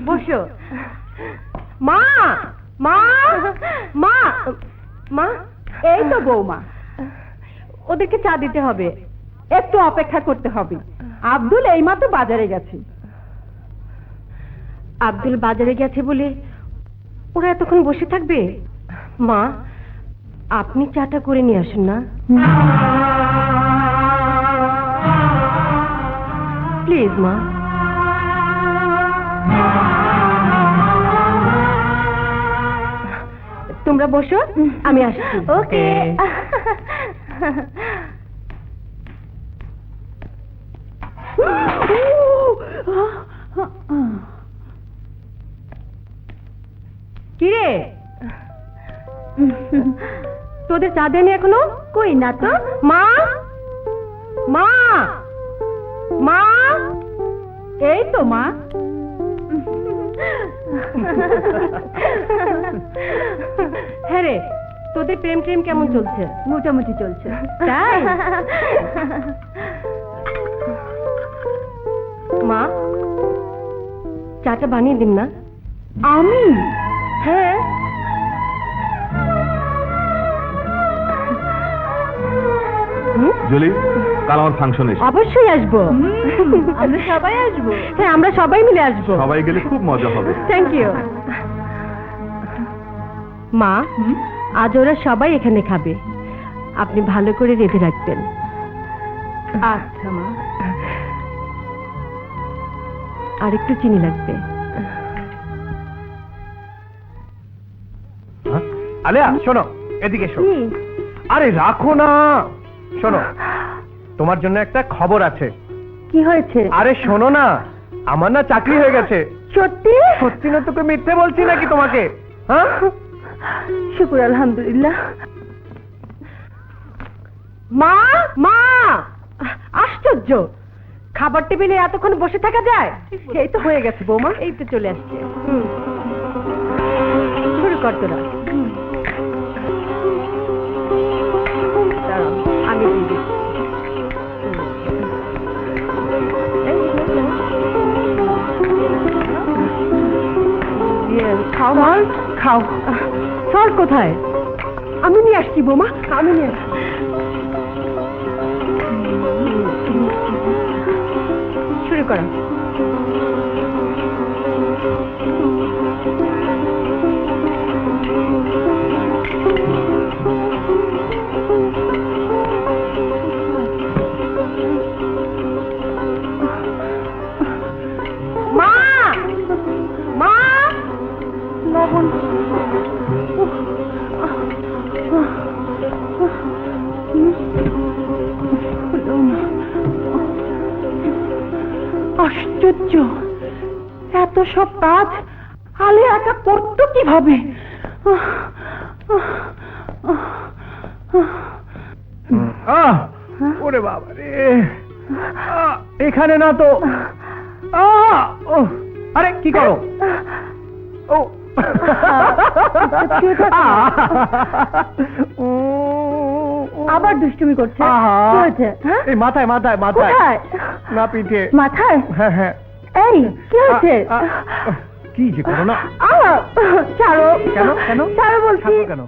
বসো। মা মা মা মা, এই তো বৌমা, ওদেরকে চা দিতে হবে। একটু অপেক্ষা করতে হবে। আব্দুল এইমাত্র বাজারে গেছে। আব্দুল বাজারে গেছে বলে ওরা এতক্ষণ বসে থাকবে? মা, আপনি চাটা করে নিয়ে আসুন না প্লিজ। মা, তোমরা বসো, আমি আসছি। ওকে। কিরে, তোদের চা দেয়নি এখনো? কই না তো। মা মা মা, এই তো মা। হ্যাঁ রে, তোদের প্রেম প্রেম কেমন চলছে? মোটামুটি চলছে। তাই? মা, চাটা বানিয়ে দিন না। আমি? হ্যাঁ। জলি, কাল আমার ফাংশন এসে। অবশ্যই আসবো। আমরা সবাই আসবো। হ্যাঁ, আমরা সবাই মিলে আসবো। সবাই গেলে খুব মজা হবে। Thank you. মা, আজ ওরা সবাই এখানে খাবে, আপনি ভালো করে রেঁধে রাখবেন। আচ্ছা মা। আর একটু চিনি লাগবে। আলিয়া শোনো, এদিকে এসো। আরে রাখো না, শোনো, তোমার জন্য একটা খবর আছে। কি হয়েছে? আরে শোনো না, আমার না চাকরি হয়ে গেছে। সত্যি? সত্যি না, তোকে মিথ্যে বলছি নাকি তোমাকে? হ্যাঁ, শুকুর আলহামদুলিল্লাহ। মা মা, আশ্চর্য, খাবার টেবিলে এতক্ষণ বসে থাকা যায়? এই তো হয়ে গেছে বৌমা। এই তো চলে আসছে। শুরু কর তোরা। দাঁড়াও, আমি দিয়ে দিচ্ছি। খাও মা, খাও। সর কোথায়? আমি নিয়ে আসছি বৌমা, আমি নিয়ে আসছি। শুরু করো। মা মা, লবণ। আশ্চর্য, এত সব কাজ আলে একা করতো কিভাবে? ওরে বাবা রে, এখানে না তো। আরে কি করো? ও আবার দুষ্টুমি করছে। কি হয়েছে? হ্যাঁ? এই মাথায় মাথায় মাথায়, কোথায়? না পিঠে। মাথায়? হ্যাঁ হ্যাঁ। এই কি হয়েছে? কি যে করো না। ছাড়ো। কেন কেন? ছাড়ো বলছি। ছাড়বো কেন?